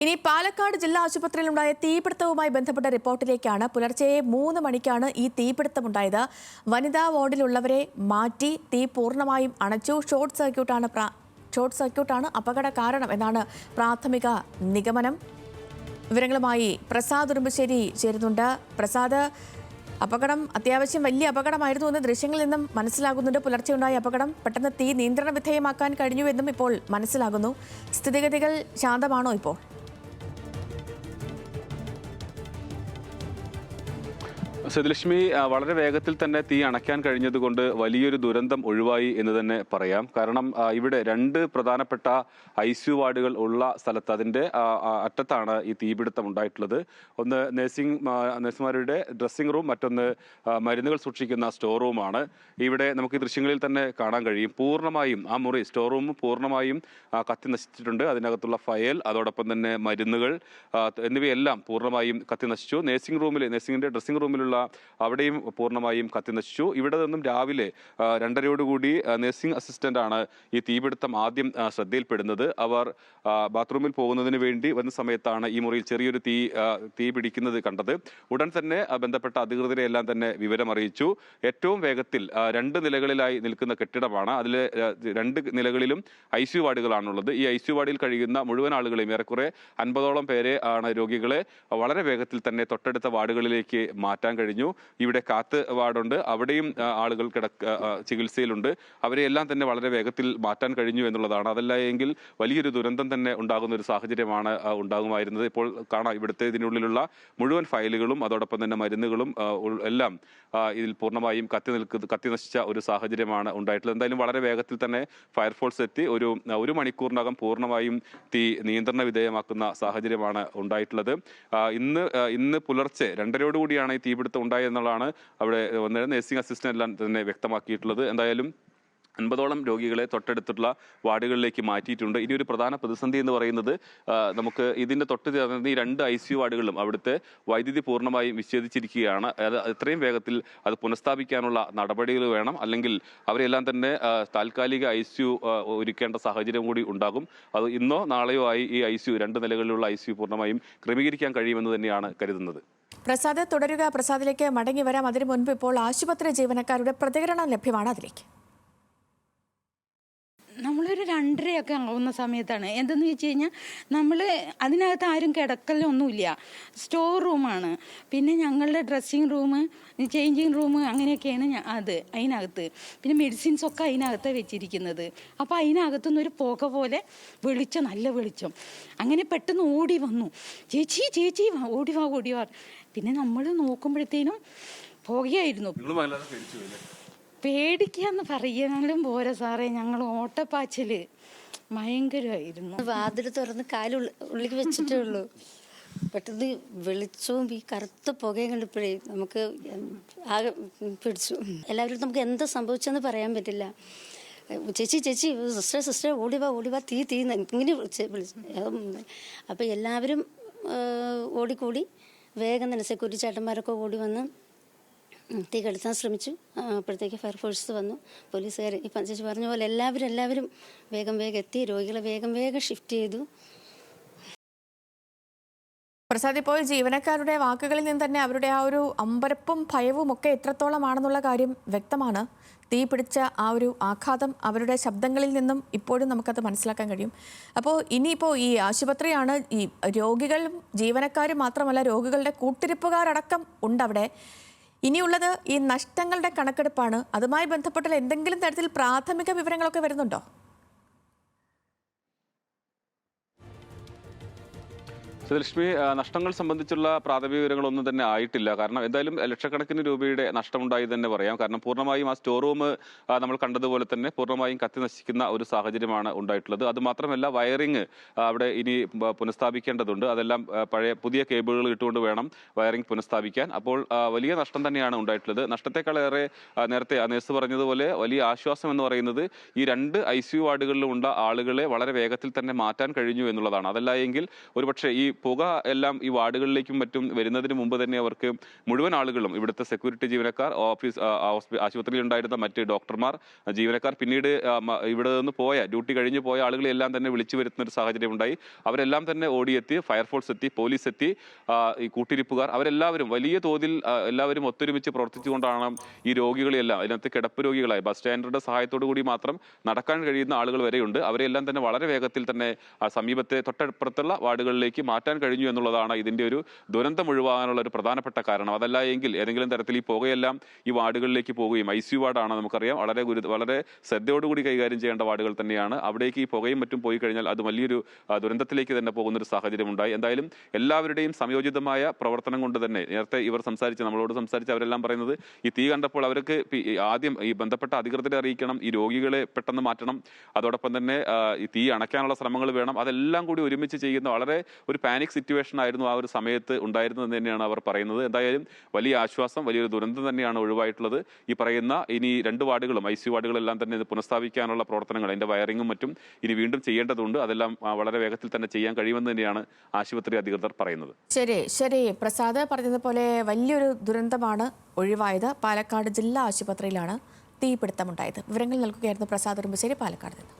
ഇനി പാലക്കാട് ജില്ലാ ആശുപത്രിയിലുണ്ടായ തീപിടുത്തവുമായി ബന്ധപ്പെട്ട റിപ്പോർട്ടിലേക്കാണ്. പുലർച്ചെ 3 മണിക്കാണ് ഈ തീപിടുത്തമുണ്ടായത്. വനിതാ വാർഡിലുള്ളവരെ മാറ്റി തീ പൂർണ്ണമായും അണച്ചു. ഷോർട്ട് സർക്യൂട്ടാണ് അപകട കാരണം എന്നാണ് പ്രാഥമിക നിഗമനം. വിവരങ്ങളുമായി പ്രസാദ് ഉറുമ്പശ്ശേരി ചേരുന്നുണ്ട്. പ്രസാദ്, അപകടം അത്യാവശ്യം വലിയ അപകടമായിരുന്നു എന്ന് ദൃശ്യങ്ങളിൽ നിന്നും മനസ്സിലാകുന്നുണ്ട്. പുലർച്ചെ ഉണ്ടായ അപകടം പെട്ടെന്ന് തീ നിയന്ത്രണ വിധേയമാക്കാൻ കഴിഞ്ഞു എന്നും ഇപ്പോൾ മനസ്സിലാകുന്നു. സ്ഥിതിഗതികൾ ശാന്തമാണോ ഇപ്പോൾ? സതിലക്ഷ്മി, വളരെ വേഗത്തിൽ തന്നെ തീ അണയ്ക്കാൻ കഴിഞ്ഞതുകൊണ്ട് വലിയൊരു ദുരന്തം ഒഴിവായി എന്ന് തന്നെ പറയാം. കാരണം ഇവിടെ 2 പ്രധാനപ്പെട്ട ICU വാർഡുകൾ ഉള്ള സ്ഥലത്ത് അതിൻ്റെ അറ്റത്താണ് ഈ തീപിടുത്തം ഉണ്ടായിട്ടുള്ളത്. ഒന്ന് നഴ്സുമാരുടെ ഡ്രസ്സിംഗ് റൂം, മറ്റൊന്ന് മരുന്നുകൾ സൂക്ഷിക്കുന്ന സ്റ്റോർ റൂമാണ്. ഇവിടെ നമുക്ക് ഈ ദൃശ്യങ്ങളിൽ തന്നെ കാണാൻ കഴിയും. പൂർണ്ണമായും ആ മുറി, സ്റ്റോർ റൂം പൂർണ്ണമായും കത്തി നശിച്ചിട്ടുണ്ട്. അതിനകത്തുള്ള ഫയൽ, അതോടൊപ്പം തന്നെ മരുന്നുകൾ എന്നിവയെല്ലാം പൂർണ്ണമായും കത്തി നശിച്ചു. നഴ്സിംഗിൻ്റെ ഡ്രസ്സിംഗ് റൂമിലുള്ള അവിടെയും പൂർണ്ണമായും കത്തി നശിച്ചു. ഇവിടെ നിന്നും രാവിലെ 2:30 നഴ്സിംഗ് അസിസ്റ്റന്റ് ആണ് ഈ തീപിടുത്തം ആദ്യം ശ്രദ്ധയിൽപ്പെടുന്നത്. അവർ ബാത്റൂമിൽ പോകുന്നതിന് വേണ്ടി വന്ന സമയത്താണ് ഈ മുറിയിൽ ചെറിയൊരു തീ പിടിക്കുന്നത് കണ്ടത്. ഉടൻ തന്നെ ബന്ധപ്പെട്ട അധികൃതരെ എല്ലാം തന്നെ വിവരമറിയിച്ചു. ഏറ്റവും വേഗത്തിൽ 2 നിലകളിലായി നിൽക്കുന്ന കെട്ടിടമാണ്. അതിൽ 2 നിലകളിലും ICU വാർഡുകളാണുള്ളത്. ഈ ICU വാർഡിൽ കഴിയുന്ന മുഴുവൻ ആളുകളെയും, ഏറെക്കുറെ 50ഓളം പേരെ ആണ് രോഗികളെ വളരെ വേഗത്തിൽ തന്നെ തൊട്ടടുത്ത വാർഡുകളിലേക്ക് മാറ്റാൻ കഴിഞ്ഞു. ഇവിടെ കാത്ത് വാർഡുണ്ട്, അവിടെയും ആളുകൾ ചികിത്സയിലുണ്ട്. അവരെയെല്ലാം തന്നെ വളരെ വേഗത്തിൽ മാറ്റാൻ കഴിഞ്ഞു എന്നുള്ളതാണ്. അതല്ല എങ്കിൽ വലിയൊരു ദുരന്തം തന്നെ ഉണ്ടാകുന്ന ഒരു സാഹചര്യമാണ് ഉണ്ടാകുമായിരുന്നത്. ഇപ്പോൾ കാണാം, ഇവിടുത്തെ ഇതിനുള്ളിലുള്ള മുഴുവൻ ഫയലുകളും അതോടൊപ്പം തന്നെ മരുന്നുകളും എല്ലാം ഇതിൽ പൂർണ്ണമായും കത്തി നശിച്ച ഒരു സാഹചര്യമാണ് ഉണ്ടായിട്ടുള്ളത്. എന്തായാലും വളരെ വേഗത്തിൽ തന്നെ ഫയർഫോഴ്സ് എത്തി ഒരു മണിക്കൂറിനകം പൂർണ്ണമായും തീ നിയന്ത്രണ വിധേയമാക്കുന്ന സാഹചര്യമാണ് ഉണ്ടായിട്ടുള്ളത്. ഇന്ന് പുലർച്ചെ 2:30 ഈ തീപിടുത്തം ഉണ്ടായെന്നുള്ളതാണ് അവിടെ നഴ്സിംഗ് അസിസ്റ്റന്റ് എല്ലാം തന്നെ വ്യക്തമാക്കിയിട്ടുള്ളത്. എന്തായാലും 50ഓളം രോഗികളെ തൊട്ടടുത്തുള്ള വാർഡുകളിലേക്ക് മാറ്റിയിട്ടുണ്ട്. ഇനി ഒരു പ്രധാന പ്രതിസന്ധി എന്ന് പറയുന്നത്, നമുക്ക് ഇതിൻ്റെ ഈ 2 ICU വാർഡുകളിലും അവിടുത്തെ വൈദ്യുതി പൂർണ്ണമായും വിച്ഛേദിച്ചിരിക്കുകയാണ്. എത്രയും വേഗത്തിൽ അത് പുനഃസ്ഥാപിക്കാനുള്ള നടപടികൾ വേണം. അല്ലെങ്കിൽ അവരെല്ലാം തന്നെ താൽക്കാലിക ICU ഒരുക്കേണ്ട സാഹചര്യം കൂടി ഉണ്ടാകും. അത് ഇന്നോ നാളെയോ ആയി ഈ ICU 2 നിലകളിലുള്ള ICU പൂർണ്ണമായും ക്രമീകരിക്കാൻ കഴിയുമെന്ന് തന്നെയാണ് കരുതുന്നത്. പ്രസാദ് തുടരുക. പ്രസാദിലേക്ക് മടങ്ങി വരാം. അതിനു മുൻപ് ഇപ്പോൾ ആശുപത്രി ജീവനക്കാരുടെ പ്രതികരണം ലഭ്യമാണ്. അതിലേക്ക് നമ്മളൊരു 2:30 ആവുന്ന സമയത്താണ്. എന്തെന്ന് വെച്ച് കഴിഞ്ഞാൽ നമ്മൾ അതിനകത്ത് ആരും കിടക്കലൊന്നുമില്ല, സ്റ്റോർ റൂമാണ്. പിന്നെ ഞങ്ങളുടെ ഡ്രസ്സിങ് റൂം, ചേഞ്ചിങ് റൂം അങ്ങനെയൊക്കെയാണ് അതിനകത്ത്. പിന്നെ മെഡിസിൻസ് ഒക്കെ അതിനകത്ത് വെച്ചിരിക്കുന്നത്. അപ്പോൾ അതിനകത്തുനിന്നൊരു പുക പോലെ വെളിച്ചം, നല്ല വെളിച്ചം. അങ്ങനെ പെട്ടെന്ന് ഓടി വന്നു, ചേച്ചി ഓടി വാ. പിന്നെ നമ്മൾ നോക്കുമ്പോഴത്തേനും പുകയായിരുന്നു. പേടിക്കാന്ന് പറയാനും പോരാ സാറേ, ഞങ്ങൾ ഓട്ടപ്പാച്ചില് ഭയങ്കരമായിരുന്നു. വാതിൽ തുറന്ന് ഉള്ളിലേക്ക് വെച്ചിട്ടേ ഉള്ളൂ. പെട്ടെന്ന് വെളിച്ചവും ഈ കറുത്ത പുകയും കണ്ടപ്പോഴേ നമുക്ക് ആകെ പിടിച്ചു. എല്ലാവരും നമുക്ക് എന്താ സംഭവിച്ചെന്ന് പറയാൻ പറ്റില്ല. ചേച്ചി സിസ്റ്റർ ഓടി വാ തീ ഇങ്ങനെ വിളിച്ചു. അപ്പം എല്ലാവരും ഓടിക്കൂടി വേഗം തന്നെ സെക്യൂരിറ്റി ചേട്ടന്മാരൊക്കെ ഓടി വന്ന് തീ കെടുത്താൻ ശ്രമിച്ചു. അപ്പോഴത്തേക്ക് ഫയർഫോഴ്സ് വന്നു, പോലീസുകാർ. ഇപ്പം ചേച്ചി പറഞ്ഞ പോലെ എല്ലാവരും വേഗം എത്തി. രോഗികളെ വേഗം ഷിഫ്റ്റ് ചെയ്തു. പ്രസാദ്, ഇപ്പോൾ ജീവനക്കാരുടെ വാക്കുകളിൽ നിന്ന് തന്നെ അവരുടെ ആ ഒരു അമ്പരപ്പും ഭയവും ഒക്കെ എത്രത്തോളമാണെന്നുള്ള കാര്യം വ്യക്തമാണ്. തീ പിടിച്ച ആ ഒരു ആഘാതം അവരുടെ ശബ്ദങ്ങളിൽ നിന്നും ഇപ്പോഴും നമുക്കത് മനസ്സിലാക്കാൻ കഴിയും. അപ്പോൾ ഇനിയിപ്പോൾ ഈ ആശുപത്രിയാണ്, ഈ രോഗികളും ജീവനക്കാരും മാത്രമല്ല, രോഗികളുടെ കൂട്ടിരിപ്പുകാരടക്കം ഉണ്ടവിടെ. ഇനിയുള്ളത് ഈ നഷ്ടങ്ങളുടെ കണക്കെടുപ്പാണ്. അതുമായി ബന്ധപ്പെട്ട എന്തെങ്കിലും തരത്തിൽ പ്രാഥമിക വിവരങ്ങളൊക്കെ വരുന്നുണ്ടോ? ലക്ഷ്മി, നഷ്ടങ്ങൾ സംബന്ധിച്ചുള്ള പ്രാഥമിക വിവരങ്ങളൊന്നും തന്നെ ആയിട്ടില്ല. കാരണം എന്തായാലും ലക്ഷക്കണക്കിന് രൂപയുടെ നഷ്ടമുണ്ടായി തന്നെ പറയാം. കാരണം പൂർണ്ണമായും ആ സ്റ്റോർ റൂം നമ്മൾ കണ്ടതുപോലെ തന്നെ പൂർണ്ണമായും കത്തി നശിക്കുന്ന ഒരു സാഹചര്യമാണ് ഉണ്ടായിട്ടുള്ളത്. അതുമാത്രമല്ല, വയറിങ് അവിടെ ഇനി പുനഃസ്ഥാപിക്കേണ്ടതുണ്ട്. അതെല്ലാം പുതിയ കേബിളുകൾ ഇട്ടുകൊണ്ട് വേണം വയറിങ് പുനഃസ്ഥാപിക്കാൻ. അപ്പോൾ വലിയ നഷ്ടം തന്നെയാണ് ഉണ്ടായിട്ടുള്ളത്. നഷ്ടത്തെക്കാളേറെ നേരത്തെ നേഴ്സ് പറഞ്ഞതുപോലെ വലിയ ആശ്വാസം എന്ന് പറയുന്നത് ഈ 2 ICU വാർഡുകളിലുമുള്ള ആളുകളെ വളരെ വേഗത്തിൽ തന്നെ മാറ്റാൻ കഴിഞ്ഞു എന്നുള്ളതാണ്. അതല്ല എങ്കിൽ ഒരുപക്ഷെ ഈ പുക എല്ലാം ഈ വാർഡുകളിലേക്കും മറ്റും വരുന്നതിന് മുമ്പ് തന്നെ അവർക്ക് മുഴുവൻ ആളുകളും, ഇവിടുത്തെ സെക്യൂരിറ്റി ജീവനക്കാർ, ആശുപത്രിയിൽ ഉണ്ടായിരുന്ന മറ്റ് ഡോക്ടർമാർ, ജീവനക്കാർ, പിന്നീട് ഇവിടെ നിന്ന് ഡ്യൂട്ടി കഴിഞ്ഞ് പോയ ആളുകളെല്ലാം തന്നെ വിളിച്ചു വരുത്തുന്ന ഒരു സാഹചര്യം ഉണ്ടായി. അവരെല്ലാം തന്നെ ഓടിയെത്തി, ഫയർഫോഴ്സ് എത്തി, പോലീസ് എത്തി, ഈ കൂട്ടിരിപ്പുകാർ, അവരെല്ലാവരും വലിയ തോതിൽ എല്ലാവരും ഒത്തൊരുമിച്ച് പ്രവർത്തിച്ചുകൊണ്ടാണ് ഈ രോഗികളെല്ലാം, അതിനകത്ത് കിടപ്പ് രോഗികളായി ബസ് സ്റ്റാൻഡറുടെ സഹായത്തോടു കൂടി മാത്രം നടക്കാൻ കഴിയുന്ന ആളുകൾ വരെയുണ്ട്, അവരെല്ലാം തന്നെ വളരെ വേഗത്തിൽ തന്നെ സമീപത്തെ തൊട്ടപ്പുറത്തുള്ള വാർഡുകളിലേക്ക് മാറ്റാൻ കഴിഞ്ഞു എന്നുള്ളതാണ് ഇതിന്റെ ഒരു ദുരന്തം ഒഴിവാകാനുള്ള ഒരു പ്രധാനപ്പെട്ട കാരണം. അതല്ല എങ്കിൽ ഏതെങ്കിലും തരത്തിൽ ഈ പുകയെല്ലാം ഈ വാർഡുകളിലേക്ക് പോവുകയും, ICU വാർഡാണ് നമുക്കറിയാം, വളരെ ശ്രദ്ധയോടുകൂടി കൈകാര്യം ചെയ്യേണ്ട വാർഡുകൾ തന്നെയാണ്. അവിടേക്ക് ഈ പുകയും മറ്റും പോയി കഴിഞ്ഞാൽ അത് വലിയൊരു ദുരന്തത്തിലേക്ക് തന്നെ പോകുന്നൊരു സാഹചര്യം ഉണ്ടായി. എന്തായാലും എല്ലാവരുടെയും സംയോജിതമായ പ്രവർത്തനം കൊണ്ട് തന്നെ, നേരത്തെ നമ്മളോട് സംസാരിച്ച അവരെല്ലാം പറയുന്നത്, ഈ തീ കണ്ടപ്പോൾ അവർക്ക് ആദ്യം ഈ ബന്ധപ്പെട്ട അധികൃതരെ അറിയിക്കണം, ഈ രോഗികളെ പെട്ടെന്ന് മാറ്റണം, അതോടൊപ്പം തന്നെ ഈ തീ അണയ്ക്കാനുള്ള ശ്രമങ്ങൾ വേണം, അതെല്ലാം കൂടി ഒരുമിച്ച് ചെയ്യുന്ന വളരെ ഒരു പാനിക് സിറ്റുവേഷൻ ആയിരുന്നു ആ ഒരു സമയത്ത് ഉണ്ടായിരുന്നതെന്ന് തന്നെയാണ് അവർ പറയുന്നത്. എന്തായാലും വലിയ ആശ്വാസം, വലിയൊരു ദുരന്തം തന്നെയാണ് ഒഴിവായിട്ടുള്ളത്. ഈ പറയുന്ന ഇനി 2 വാർഡുകളും ICU വാർഡുകളെല്ലാം തന്നെ ഇത് പുനഃസ്ഥാപിക്കാനുള്ള പ്രവർത്തനങ്ങൾ, അതിന്റെ വയറിങ്ങും മറ്റും ഇനി വീണ്ടും ചെയ്യേണ്ടതുണ്ട്. അതെല്ലാം വളരെ വേഗത്തിൽ തന്നെ ചെയ്യാൻ കഴിയുമെന്ന് തന്നെയാണ് ആശുപത്രി അധികൃതർ പറയുന്നത്. ശരി പ്രസാദ് പറഞ്ഞതുപോലെ വലിയൊരു ദുരന്തമാണ് ഒഴിവായത്. പാലക്കാട് ജില്ലാ ആശുപത്രിയിലാണ് തീപിടുത്തമുണ്ടായത്. വിവരങ്ങൾ നൽകുകയായിരുന്നു പ്രസാദ് ഉറുമ്പശ്ശേരി, പാലക്കാട് നിന്ന്.